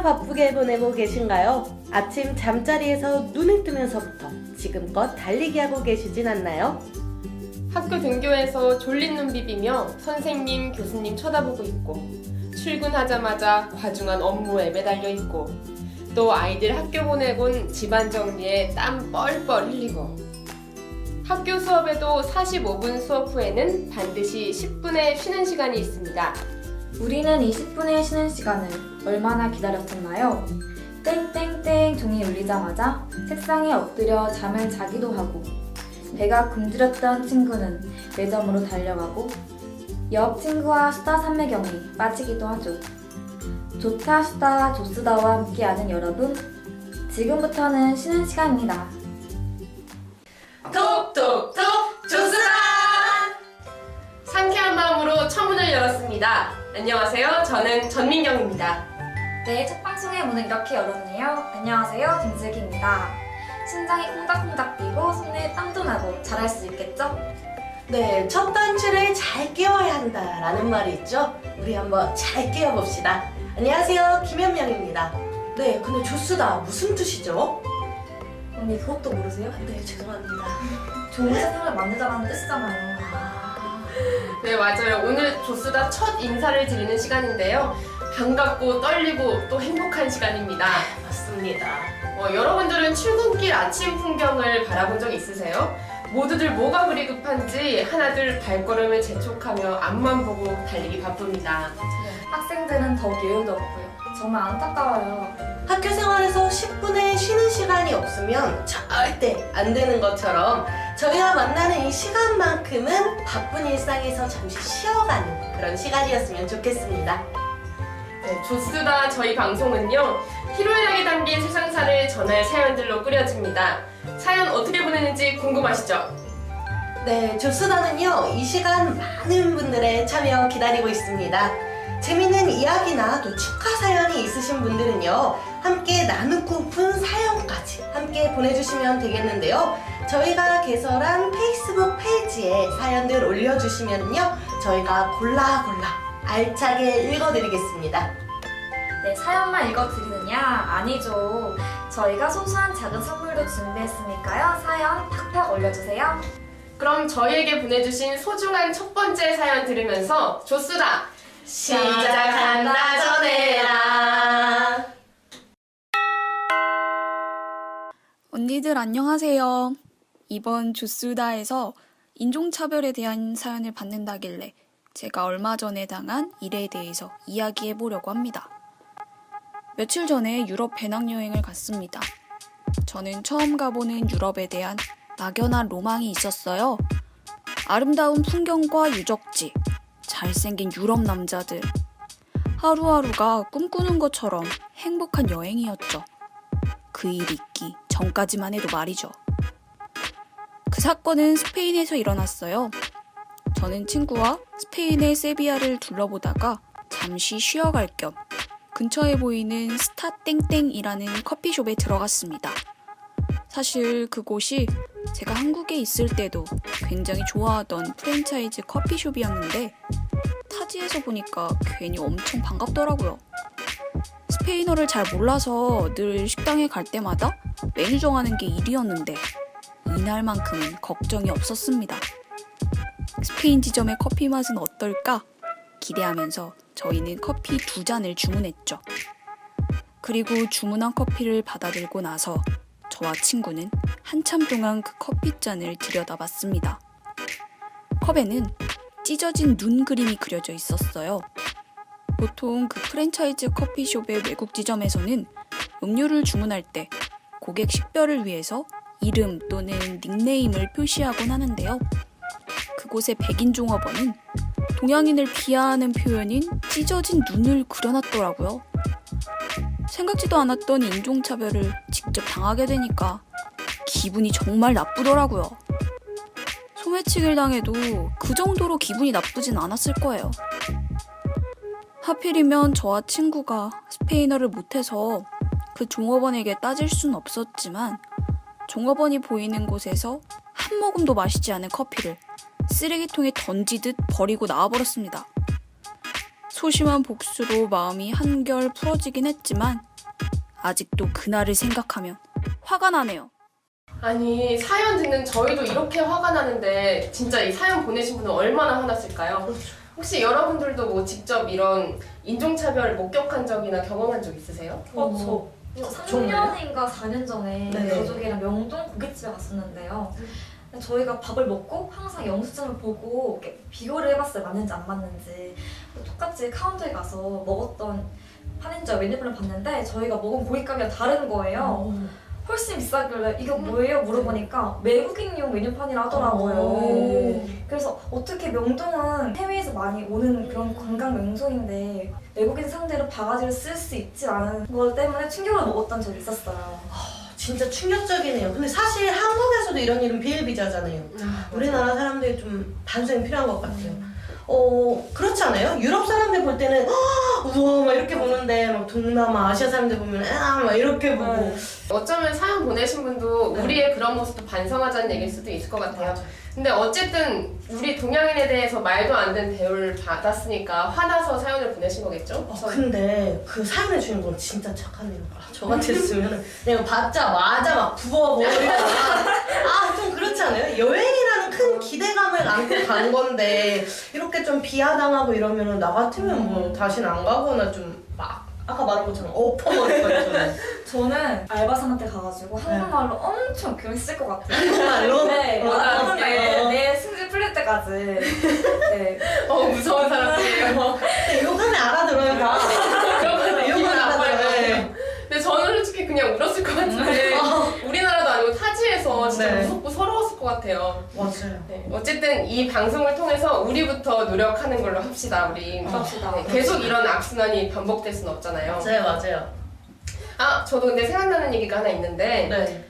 얼마나 바쁘게 보내고 계신가요? 아침 잠자리에서 눈을 뜨면서부터 지금껏 달리기 하고 계시진 않나요? 학교 등교해서 졸린 눈 비비며 선생님, 교수님 쳐다보고 있고, 출근하자마자 과중한 업무에 매달려 있고, 또 아이들 학교 보내곤 집안 정리에 땀 뻘뻘 흘리고, 학교 수업에도 45분 수업 후에는 반드시 10분의 쉬는 시간이 있습니다. 우리는 이 10분의 쉬는 시간을 얼마나 기다렸었나요? 땡땡땡 종이 울리자마자 책상에 엎드려 잠을 자기도 하고, 배가 굶주렸던 친구는 매점으로 달려가고, 옆 친구와 수다 삼매경에 빠지기도 하죠. 좋다 수다 조수다와 함께하는 여러분, 지금부터는 쉬는 시간입니다. 톡톡톡 조수다! 상쾌한 마음으로 처문을 열었습니다. 안녕하세요. 저는 전민경입니다. 네, 첫 방송의 문을 이렇게 열었네요. 안녕하세요, 김슬기입니다. 심장이 콩닥콩닥 뛰고 손에 땀도 나고 잘할 수 있겠죠? 네, 첫 단추를 잘 끼워야 한다라는 말이 있죠? 우리 한번 잘 끼워봅시다. 안녕하세요, 김현명입니다. 네, 근데 조수다 무슨 뜻이죠? 언니 그것도 모르세요? 네, 죄송합니다. 좋은 세상을 만들자는 뜻이잖아요. 네, 맞아요. 오늘 조수다 첫 인사를 드리는 시간인데요. 반갑고 떨리고 또 행복한 시간입니다. 맞습니다. 여러분들은 출근길 아침 풍경을 바라본 적 있으세요? 모두들 뭐가 그리 급한지 하나둘 발걸음을 재촉하며 앞만 보고 달리기 바쁩니다. 학생들은 더욱 여유도 없고요. 정말 안타까워요. 학교 생활에서 10분의 쉬는 시간이 없으면 절대 안 되는 것처럼 저희가 만나는 이 시간만큼은 바쁜 일상에서 잠시 쉬어가는 그런 시간이었으면 좋겠습니다. 네, 조수다 저희 방송은요, 희로애락이 담긴 세상사를 전할 사연들로 꾸려집니다. 사연 어떻게 보내는지 궁금하시죠? 네, 조수다는요, 이 시간 많은 분들의 참여 기다리고 있습니다. 재미있는 이야기나 또 축하 사연이 있으신 분들은요, 함께 나누고픈 사연까지 함께 보내주시면 되겠는데요. 저희가 개설한 페이스북 페이지에 사연들 올려주시면요, 저희가 골라 알차게 읽어드리겠습니다. 네, 사연만 읽어드리느냐? 아니죠. 저희가 소소한 작은 선물도 준비했으니까요. 사연 팍팍 올려주세요. 그럼 저희에게 보내주신 소중한 첫 번째 사연 들으면서 조수다! 시작한다 전해라. 언니들 안녕하세요. 이번 조수다에서 인종차별에 대한 사연을 받는다길래 제가 얼마 전에 당한 일에 대해서 이야기해 보려고 합니다. 며칠 전에 유럽 배낭여행을 갔습니다. 저는 처음 가보는 유럽에 대한 막연한 로망이 있었어요. 아름다운 풍경과 유적지, 잘생긴 유럽 남자들. 하루하루가 꿈꾸는 것처럼 행복한 여행이었죠. 그 일이 있기 전까지만 해도 말이죠. 그 사건은 스페인에서 일어났어요. 저는 친구와 스페인의 세비야를 둘러보다가 잠시 쉬어갈 겸 근처에 보이는 스타땡땡이라는 커피숍에 들어갔습니다. 사실 그곳이 제가 한국에 있을 때도 굉장히 좋아하던 프랜차이즈 커피숍이었는데 타지에서 보니까 괜히 엄청 반갑더라고요. 스페인어를 잘 몰라서 늘 식당에 갈 때마다 메뉴 정하는 게 일이었는데 이날만큼은 걱정이 없었습니다. 스페인 지점의 커피 맛은 어떨까? 기대하면서 저희는 커피 2잔을 주문했죠. 그리고 주문한 커피를 받아들고 나서 저와 친구는 한참 동안 그 커피잔을 들여다봤습니다. 컵에는 찢어진 눈 그림이 그려져 있었어요. 보통 그 프랜차이즈 커피숍의 외국 지점에서는 음료를 주문할 때 고객 식별을 위해서 이름 또는 닉네임을 표시하곤 하는데요. 그곳의 백인 종업원은 동양인을 비하하는 표현인 찢어진 눈을 그려놨더라고요. 생각지도 않았던 인종차별을 직접 당하게 되니까 기분이 정말 나쁘더라고요. 소매치기를 당해도 그 정도로 기분이 나쁘진 않았을 거예요. 하필이면 저와 친구가 스페인어를 못해서 그 종업원에게 따질 순 없었지만 종업원이 보이는 곳에서 한 모금도 마시지 않은 커피를 쓰레기통에 던지듯 버리고 나와버렸습니다. 소심한 복수로 마음이 한결 풀어지긴 했지만 아직도 그날을 생각하면 화가 나네요. 아니, 사연 듣는 저희도 이렇게 화가 나는데 진짜 이 사연 보내신 분은 얼마나 화났을까요? 혹시 여러분들도 뭐 직접 이런 인종차별을 목격한 적이나 경험한 적 있으세요? 저 3년인가 4년 전에 네네. 가족이랑 명동 고깃집에 갔었는데요. 저희가 밥을 먹고 항상 영수증을 보고 이렇게 비교를 해봤어요. 맞는지 안 맞는지. 똑같이 카운터에 가서 먹었던 판인지 메뉴판을 봤는데 저희가 먹은 고깃값이랑 다른 거예요. 훨씬 비싸길래 이게 뭐예요? 물어보니까 외국인용 메뉴판이라 하더라고요. 그래서 어떻게 명동은 해외에서 많이 오는 그런 관광 명소인데 외국인 상대로 바가지를 쓸 수 있지 않은 것 때문에 충격을 먹었던 적이 있었어요. 진짜 충격적이네요. 근데 사실 한국에서도 이런 일은 비일비재하잖아요. 우리나라 사람들이 좀 반성이 필요한 것 같아요. 그렇지 않아요? 유럽 사람들 볼 때는 우와 막 이렇게 보는데 막 동남아, 아시아 사람들 보면 막 이렇게 보고 어쩌면 사연 보내신 분도 네. 우리의 그런 모습도 반성하자는 얘기일 수도 있을 것 같아요. 근데 어쨌든 우리 동양인에 대해서 말도 안 되는 대우를 받았으니까 화나서 사연을 보내신 거겠죠? 근데 그 사연의 주인공 진짜 착하네요. 저 같았으면 내가 받자마자 막 부어버리거나 좀 그렇지 않아요? 여행이라는 큰 기대감을 안고 간 건데 이렇게 좀 비하당하고 이러면 나 같으면 뭐 다시는 안 가거나 좀 막 아까 말한 것처럼 엎어버릴 거예요. 저는. 저는 알바생한테 가가지고 한국말로 엄청 교육 쓸 것 같아요. 정말로? 네, 맞아요. 내 승질 풀릴 때까지. 네. 무서운 사람들이에요. 욕하면 알아들어요 다. 욕은 알아들어요. 알아요. 근데 저는 솔직히 그냥 울었을 것 같은데 우리나라도 아니고 타지에서 진짜 네. 무섭고 서러웠을 것 같아요. 맞아요. 네, 어쨌든 이 방송을 통해서 우리부터 노력하는 걸로 합시다. 우리 합시다. 네, 계속 이런 악순환이 반복될 수는 없잖아요. 맞아요. 저도 근데 생각나는 얘기가 하나 있는데 네.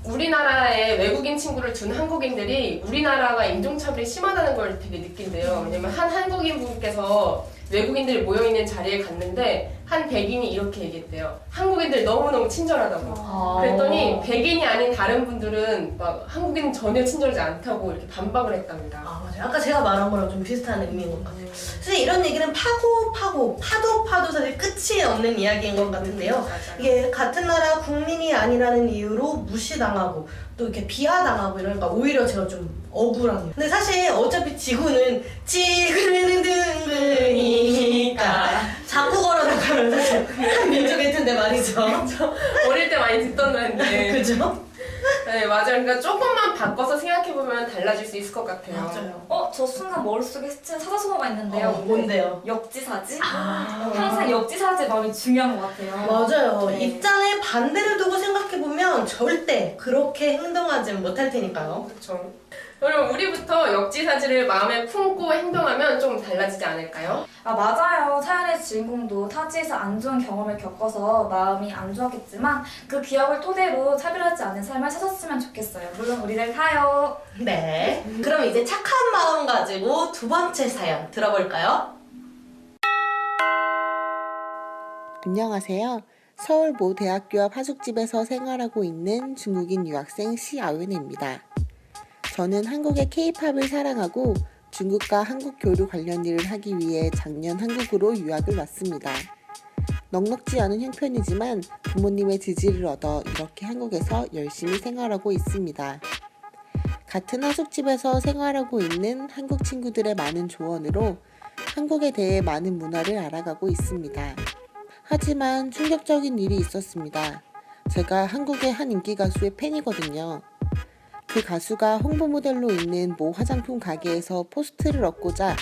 우리나라에 외국인 친구를 둔 한국인들이 우리나라가 인종차별이 심하다는 걸 되게 느낀대요. 왜냐면 한 한국인 분께서 외국인들이 모여있는 자리에 갔는데 한 백인이 이렇게 얘기했대요. 한국인들 너무너무 친절하다고. 그랬더니 백인이 아닌 다른 분들은 막 한국인은 전혀 친절하지 않다고 이렇게 반박을 했답니다. 맞아요. 아까 제가 말한 거랑 좀 비슷한 의미인 것 같아요. 사실 이런 얘기는 파도 사실 끝이 없는 이야기인 것 같은데요. 맞아요. 이게 같은 나라 국민이 아니라는 이유로 무시당하고 또 이렇게 비하당하고 이러니까 오히려 제가 좀 억울하네요. 근데 사실 어차피 지구는 둥그니까 자꾸 걸어나가면서 한 민족일 텐데 말이죠. 어릴 때 많이 듣던 노래인데. 그죠? 네, 맞아요. 그러니까 조금만 바꿔서 생각해보면 달라질 수 있을 것 같아요. 저 순간 머릿속에 스치는 사자성어가 있는데요. 뭔데요? 역지사지? 항상 역지사지 마음이 중요한 것 같아요. 맞아요. 네. 입장의 반대를 두고 생각해보면 절대 그렇게 행동하지 못할 테니까요. 그렇죠. 그럼 우리부터 역지사지를 마음에 품고 행동하면 좀 달라지지 않을까요? 맞아요. 사연의 주인공도 타지에서 안 좋은 경험을 겪어서 마음이 안 좋았겠지만 그 기억을 토대로 차별하지 않는 삶을 사셨으면 좋겠어요. 물론 우리를 타요. 네. 그럼 이제 착한 마음 가지고 두 번째 사연 들어볼까요? 안녕하세요. 서울 모 대학교 앞 하숙집에서 생활하고 있는 중국인 유학생 시아윈입니다. 저는 한국의 K-팝을 사랑하고 중국과 한국 교류 관련 일을 하기 위해 작년 한국으로 유학을 왔습니다. 넉넉지 않은 형편이지만 부모님의 지지를 얻어 이렇게 한국에서 열심히 생활하고 있습니다. 같은 하숙집에서 생활하고 있는 한국 친구들의 많은 조언으로 한국에 대해 많은 문화를 알아가고 있습니다. 하지만 충격적인 일이 있었습니다. 제가 한국의 한 인기 가수의 팬이거든요. 그 가수가 홍보 모델로 있는 모 화장품 가게에서 포스트를 얻고자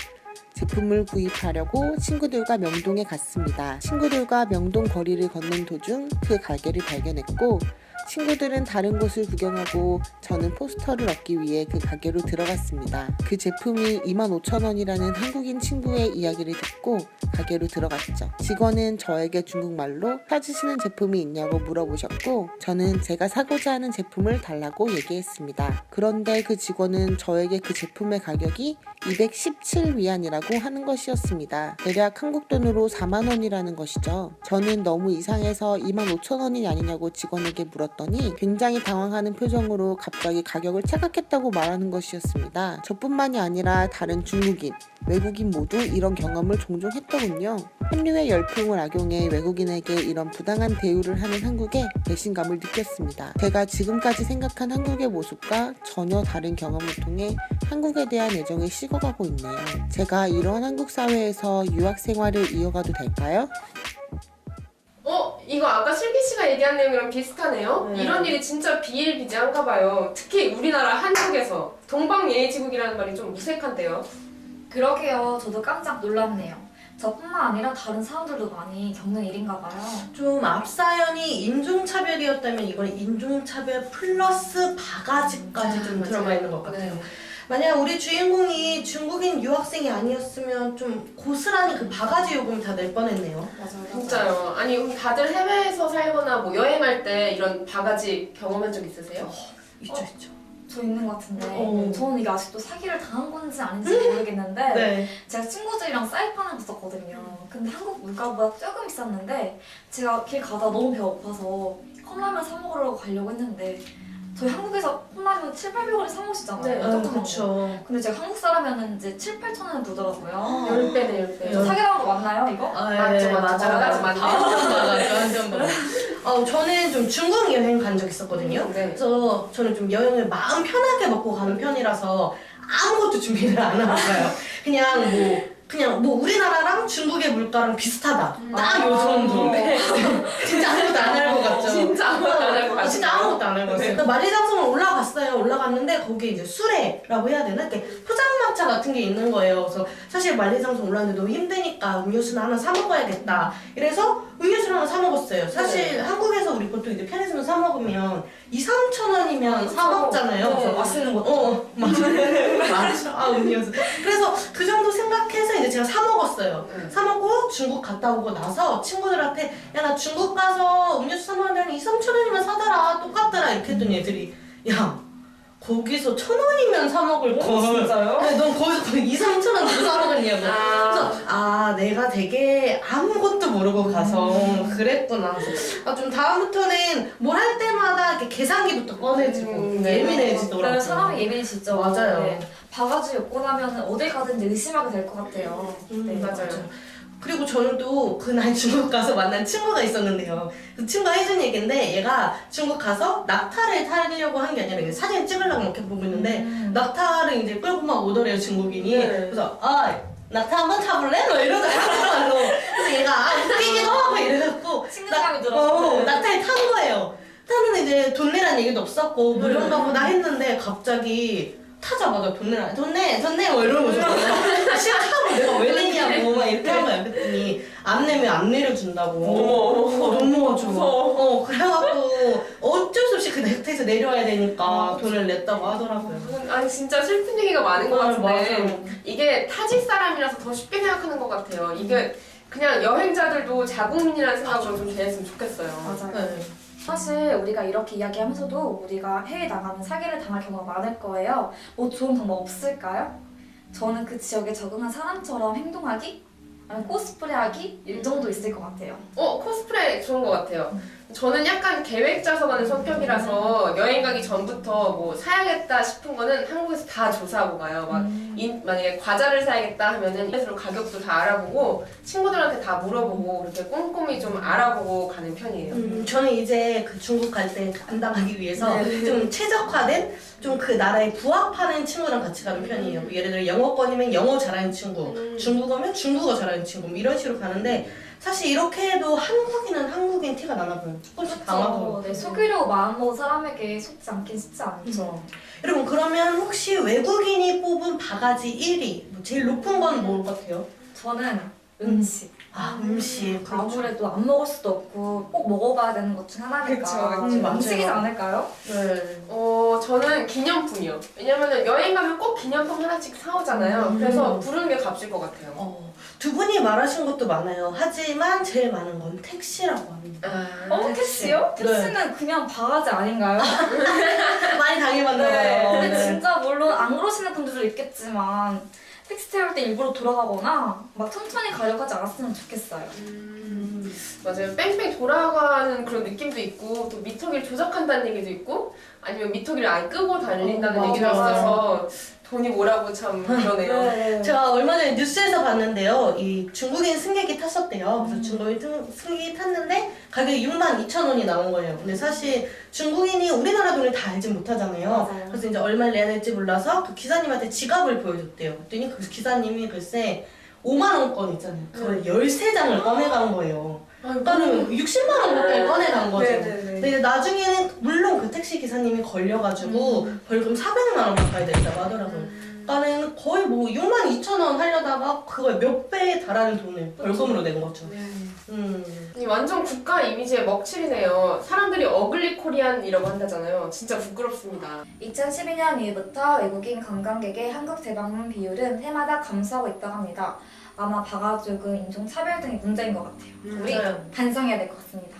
제품을 구입하려고 친구들과 명동에 갔습니다. 친구들과 명동 거리를 걷는 도중 그 가게를 발견했고 친구들은 다른 곳을 구경하고 저는 포스터를 얻기 위해 그 가게로 들어갔습니다. 그 제품이 25,000원이라는 한국인 친구의 이야기를 듣고 가게로 들어갔죠. 직원은 저에게 중국말로 찾으시는 제품이 있냐고 물어보셨고 저는 제가 사고자 하는 제품을 달라고 얘기했습니다. 그런데 그 직원은 저에게 그 제품의 가격이 217위안이라고 하는 것이었습니다. 대략 한국 돈으로 4만원이라는 것이죠. 저는 너무 이상해서 25,000원이 아니냐고 직원에게 물었죠. 물었더니 굉장히 당황하는 표정으로 갑자기 가격을 체각했다고 말하는 것이었습니다. 저뿐만이 아니라 다른 중국인, 외국인 모두 이런 경험을 종종 했더군요. 한류의 열풍을 악용해 외국인에게 이런 부당한 대우를 하는 한국에 배신감을 느꼈습니다. 제가 지금까지 생각한 한국의 모습과 전혀 다른 경험을 통해 한국에 대한 애정이 식어가고 있네요. 제가 이런 한국 사회에서 유학 생활을 이어가도 될까요? 이거 아까 슬기 씨가 얘기한 내용이랑 비슷하네요. 네. 이런 일이 진짜 비일비재한가 봐요. 특히 우리나라 한국에서 동방예의지국이라는 말이 좀 무색한데요. 그러게요. 저도 깜짝 놀랐네요. 저뿐만 아니라 다른 사람들도 많이 겪는 일인가 봐요. 좀 앞사연이 인종차별이었다면 이건 인종차별 플러스 바가지까지 좀 맞아요. 들어가 있는 것 같아요. 네. 만약 우리 주인공이 중국인 유학생이 아니었으면 좀 고스란히 그 바가지 요금 다 낼 뻔했네요. 맞아요. 진짜요. 아니 그럼 다들 해외에서 살거나 뭐 여행할 때 이런 바가지 경험한 적 있으세요? 있죠, 있죠. 저 있는 것 같은데 어. 저는 이게 아직도 사기를 당한 건지 아닌지 모르겠는데 네. 제가 친구들이랑 사이판을 갔었거든요. 근데 한국 물가보다 조금 비쌌는데 제가 길 가다 너무 배고파서 컵라면 사 먹으려고 가려고 했는데 저희 한국에서 컵라면 700~800원에 사 먹으시잖아요. 네, 조그만 거. 그렇죠. 근데 제가 한국 사람이면 이제 7~8천 원 부르더라고요. 10배네 10배. 저 사기당한 거 맞나요 이거? 맞죠, 맞죠. 바가지 맞네. 완전 맞아. 저는 좀 중국 여행 간 적 있었거든요. 네. 그래서 저는 좀 여행을 마음 편하게 먹고 가는 편이라서 아무것도 준비를 안 하고 가요. 그냥 뭐 우리나라랑 중국의 물가랑 비슷하다. 딱 요 정도. 진짜 아무것도 안 할 것 같죠? 진짜 아무것도 안 할 것 같아요. 진짜 아무것도 안 할 것 같아요. 네. 만리장성을 올라갔어요. 올라갔는데 거기에 이제 수레라고 해야 되나? 이렇게 포장마차 같은 게 있는 거예요. 그래서 사실 만리장성 올라왔는데 너무 힘드니까 음료수나 하나 사 먹어야겠다. 이래서 음료수를 하나 사 먹었어요. 사실 한국에서 우리 보통 이제 편의점에서 사 먹으면 2~3천 원이면 사 먹잖아요. 그래서 맛있는 거. 맞아. 맞아. 음료수. 그래서 그 정도 생각해서 이제 제가 사 먹었어요. 사 먹고 중국 갔다 오고 나서 친구들한테 야, 나 중국 가서 음료수 사 먹는데 한 2~3천 원이면 사더라. 똑같더라. 이렇게 했더니 애들이 야, 거기서 1,000원이면 사 먹을 걸. 진짜요? 네, 넌 거기서 거의 2~3천 원 주고 사 먹었냐고. 그래서 내가 되게 아무것도 모르고 가서 그랬구나. 그래서 좀 다음부터는 뭘 할 때마다 이렇게 계산기부터 꺼내지고 예민해지더라고요. 그래, 사람이 예민해지죠. 맞아요. 네. 바가지 엮고 나면 어딜 가든지 의심하게 될 것 같아요. 네. 맞아요. 그리고 저는 또 그날 중국 가서 만난 친구가 있었는데요. 그 친구가 해준 얘기인데 얘가 중국 가서 낙타를 타려고 한 게 아니라 이제 사진 찍으려고 이렇게 보고 있는데 낙타를 이제 끌고 막 오더래요, 중국인이. 네. 그래서 낙타 한번 타볼래? 너 이러더라. 한국말로. 그래서 얘가 웃기기도 하고 이래갖고 친근감이 들어서. 낙타에 탄 거예요. 타면 이제 돈 내라는 얘기도 없었고 무료인가 보다 했는데 갑자기 타자마자 돈 내라. 돈 내 뭐 이러는 거죠. 싫다고 내가 왜 내냐고 막 이렇게 한 거야. 그랬더니 안 내면 안 내려준다고. 넘어가지고. 무서워. 그래갖고 어쩔 수 없이 그 넥타이에서 내려와야 되니까 돈을 냈다고 하더라고요. 아니 진짜 슬픈 얘기가 많은 것 같은데 맞아요. 이게 타지 사람이라서 더 쉽게 생각하는 것 같아요. 이게 그냥 여행자들도 자국민이라는 생각으로 좀 대했으면 좋겠어요. 맞아요. 네. 사실 우리가 이렇게 이야기하면서도 우리가 해외 나가면 사기를 당할 경우가 많을 거예요. 뭐 좋은 방법 없을까요? 저는 그 지역에 적응한 사람처럼 행동하기? 아니면 코스프레하기? 이 정도 있을 것 같아요. 코스프레 좋은 것 같아요. 저는 약간 계획 짜서 가는 성격이라서 여행 가기 전부터 뭐 사야겠다 싶은 거는 한국에서 다 조사하고 가요. 만약에 과자를 사야겠다 하면은 인터넷으로 가격도 다 알아보고 친구들한테 다 물어보고 이렇게 꼼꼼히 좀 알아보고 가는 편이에요. 저는 이제 그 중국 갈 때 안 당하기 위해서 좀 최적화된 좀 그 나라에 부합하는 친구랑 같이 가는 편이에요. 뭐 예를 들어 영어권이면 영어 잘하는 친구, 중국어면 중국어 잘하는 친구 뭐 이런 식으로 가는데 사실 이렇게 해도 한국인은 한국인 티가 나나 봐요. 조금씩 강하더라고요. 네, 속이려고 마음먹은 사람에게 속지 않긴 쉽지 않죠. 여러분 그러면 혹시 외국인이 뽑은 바가지 1위 뭐 제일 높은 건 뭘 같아요? 저는 음식. 음식. 아무래도 안 먹을 수도 없고 꼭 먹어봐야 되는 것 중 하나니까 그쵸, 맞아요. 음식이지 않을까요? 네. 저는 기념품이요. 왜냐면은 여행 가면 꼭 기념품 하나씩 사오잖아요. 그래서 부르는 게 값일 것 같아요. 두 분이 말하신 것도 많아요. 하지만 제일 많은 건 택시라고 합니다. 택시요? 네. 택시는 그냥 바가지 아닌가요? 많이 당해봤나 봐요. 근데 진짜 물론 안 그러시는 분들도 있겠지만 택시 태울 때 일부러 돌아가거나 막 천천히 가려고 하지 않았으면 좋겠어요. 맞아요. 뺑뺑 돌아가는 그런 느낌도 있고 또 미터기를 조작한다는 얘기도 있고 아니면 미터기를 안 끄고 달린다는 얘기도 맞아. 있어서 돈이 뭐라고 참 그러네요. 제가 얼마 전에 뉴스에서 봤는데요. 이 중국인 승객이 탔었대요. 그래서 중국인 승객이 탔는데 가격이 62,000원이 나온 거예요. 근데 사실 중국인이 우리나라 돈을 다 알지 못하잖아요. 맞아요. 그래서 이제 얼마를 내야 될지 몰라서 그 기사님한테 지갑을 보여줬대요. 그랬더니 그 기사님이 글쎄 5만원권 있잖아요. 그걸 13장을 꺼내간 거예요. 그러니까는 60만원 가까이 꺼내간 거죠. 근데 이제 나중에는 물론 그 택시 기사님이 걸려가지고 벌금 400만원 가까이 냈다고 하더라고요. 그러니까는 거의 뭐 62,000원 하려다가 그걸 몇 배에 달하는 돈을 벌금으로 낸 거죠. 이 완전 국가 이미지의 먹칠이네요. 사람들이 어글리 코리안이라고 한다잖아요. 진짜 부끄럽습니다. 2012년 이후부터 외국인 관광객의 한국 재방문 비율은 해마다 감소하고 있다고 합니다. 아마 바가지금 인종차별 등이 문제인 것 같아요. 우리 맞아요. 반성해야 될 것 같습니다.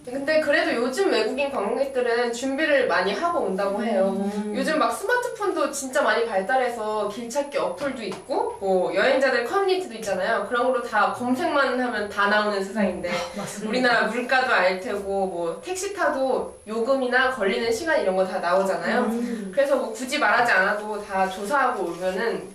근데 그래도 요즘 외국인 관광객들은 준비를 많이 하고 온다고 해요. 요즘 막 스마트폰도 진짜 많이 발달해서 길 찾기 어플도 있고 뭐 여행자들 커뮤니티도 있잖아요. 그런 걸로 다 검색만 하면 다 나오는 세상인데 맞습니다. 우리나라 물가도 알 테고 뭐 택시 타도 요금이나 걸리는 시간 이런 거 다 나오잖아요. 그래서 뭐 굳이 말하지 않아도 다 조사하고 오면은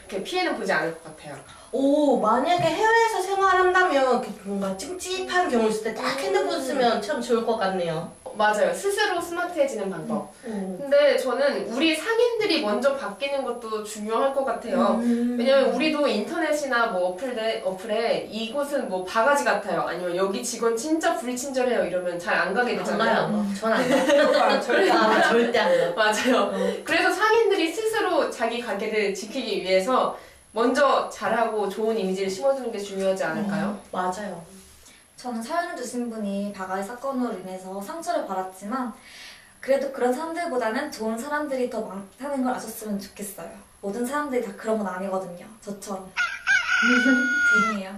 그렇게 피해는 보지 않을 것 같아요. 오, 만약에 해외에서 생활한다면 이렇게 뭔가 찝찝한 경우 있을 때 딱 핸드폰 쓰면 참 좋을 것 같네요. 맞아요. 스스로 스마트해지는 방법. 근데 저는 우리 상인들이 먼저 바뀌는 것도 중요할 것 같아요. 왜냐면 우리도 인터넷이나 뭐 어플에 이곳은 뭐 바가지 같아요. 아니면 여기 직원 진짜 불친절해요. 이러면 잘 안 가게 되잖아요. 전안 가요. 절대 안 가요. 절대 안 가요. 맞아요. 그래서 상인들이 스스로 자기 가게를 지키기 위해서 먼저 잘하고 좋은 이미지를 심어주는 게 중요하지 않을까요? 맞아요. 저는 사연을 주신 분이 바가지 사건으로 인해서 상처를 받았지만 그래도 그런 사람들보다는 좋은 사람들이 더 많다는 걸 아셨으면 좋겠어요. 모든 사람들이 다 그런 건 아니거든요. 저처럼. 죄송해요.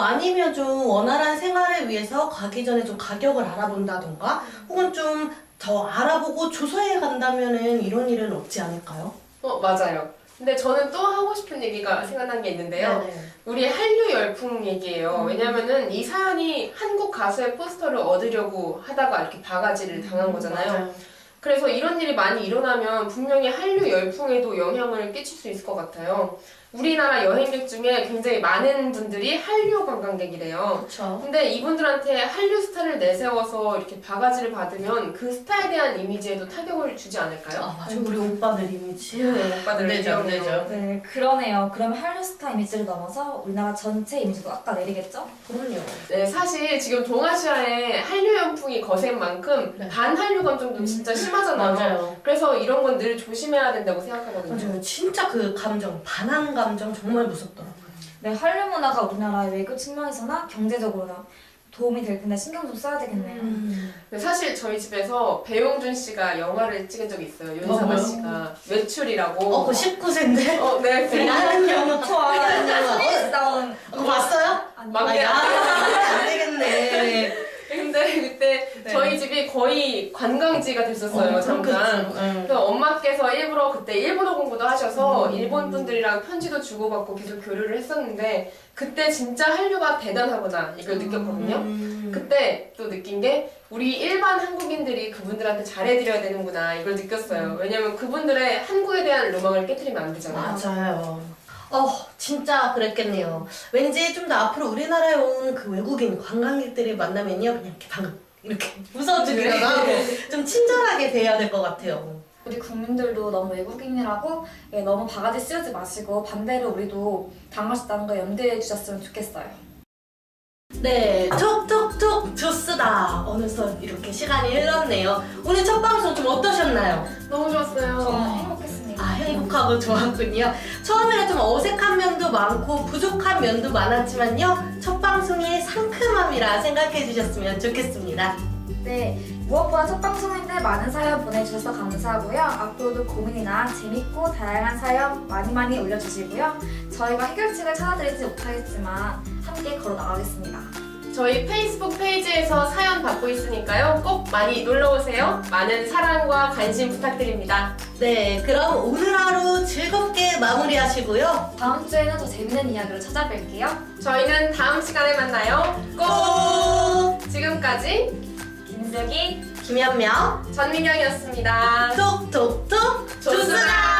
아니면 좀 원활한 생활을 위해서 가기 전에 좀 가격을 알아본다던가 혹은 좀 더 알아보고 조사해 간다면은 이런 일은 없지 않을까요? 맞아요. 근데 저는 또 하고 싶은 얘기가 생각난 게 있는데요. 네네. 우리 한류 열풍 얘기예요. 왜냐면은 이 사연이 한국 가수의 포스터를 얻으려고 하다가 이렇게 바가지를 당한 거잖아요. 맞아요. 그래서 이런 일이 많이 일어나면 분명히 한류 열풍에도 영향을 끼칠 수 있을 것 같아요. 우리나라 여행객 중에 굉장히 많은 분들이 한류 관광객이래요. 그렇죠. 근데 이분들한테 한류 스타를 내세워서 이렇게 바가지를 받으면 그 스타에 대한 이미지에도 타격을 주지 않을까요? 아, 맞아. 우리 오빠들 이미지. 오빠들 내죠, 이미지. 내죠. 네, 그러네요. 그러면 한류 스타 이미지를 넘어서 우리나라 전체 이미지도 아까 내리겠죠? 그럼요. 네, 사실 지금 동아시아에 한류 열풍이 거센 만큼 네. 반한류 감정도 진짜 심하잖아요. 맞아요. 그래서 이런 건 늘 조심해야 된다고 생각하거든요. 맞아요. 진짜 그 감정, 반한 감정 정말 무섭더라고요. 네, 한류 문화가 우리나라의 외교 측면에서나 경제적으로나 도움이 될 텐데 신경 좀 써야 되겠네요. 근데 사실 저희 집에서 배용준 씨가 영화를 찍은 적이 있어요. 윤사마 뭐요? 씨가 외출이라고. 그 19세인데? 네, 대단한 영화. 좋아요. 스트레스 나온 그거 봤어요? 막내. 안 되겠네. 근데 그때 네. 저희 집이 거의 관광지가 됐었어요, 잠깐. 그래서 엄마께서 일부러 그때 일본어 공부도 하셔서 일본 분들이랑 편지도 주고받고 계속 교류를 했었는데 그때 진짜 한류가 대단하구나 이걸 느꼈거든요. 그때 또 느낀 게 우리 일반 한국인들이 그분들한테 잘해드려야 되는구나 이걸 느꼈어요. 왜냐면 그분들의 한국에 대한 로망을 깨트리면 안 되잖아요. 맞아요. 진짜 그랬겠네요. 왠지 좀 더 앞으로 우리나라에 온 그 외국인 관광객들을 만나면요, 그냥 이렇게 방금 이렇게 웃어주기라도 하고 좀 친절하게 대해야 될 것 같아요. 우리 국민들도 너무 외국인이라고 너무 바가지 씌우지 마시고 반대로 우리도 당할 수 있다는 거 염두에 주셨으면 좋겠어요. 네, 톡톡톡 좋스다. 어느덧 이렇게 시간이 흘렀네요. 오늘 첫 방송 좀 어떠셨나요? 너무 좋았어요. 저는 행복했습니다. 행복하고 좋았군요. 처음에는 좀 어색한 면도 많고 부족한 면도 많았지만요, 첫 방송의 상큼함이라 생각해 주셨으면 좋겠습니다. 네, 무엇보다 첫 방송인데 많은 사연 보내주셔서 감사하고요. 앞으로도 고민이나 재밌고 다양한 사연 많이 올려주시고요. 저희가 해결책을 찾아드리지 못하겠지만 함께 걸어 나가겠습니다. 저희 페이스북 페이지에서 사연 받고 있으니까요. 꼭 많이 놀러오세요. 많은 사랑과 관심 부탁드립니다. 네, 그럼 오늘 하루 즐겁게 마무리하시고요. 다음 주에는 더 재밌는 이야기로 찾아뵐게요. 저희는 다음 시간에 만나요. 꼭! 지금까지 김숙이 김현명, 전민경이었습니다. 톡톡톡 조수다!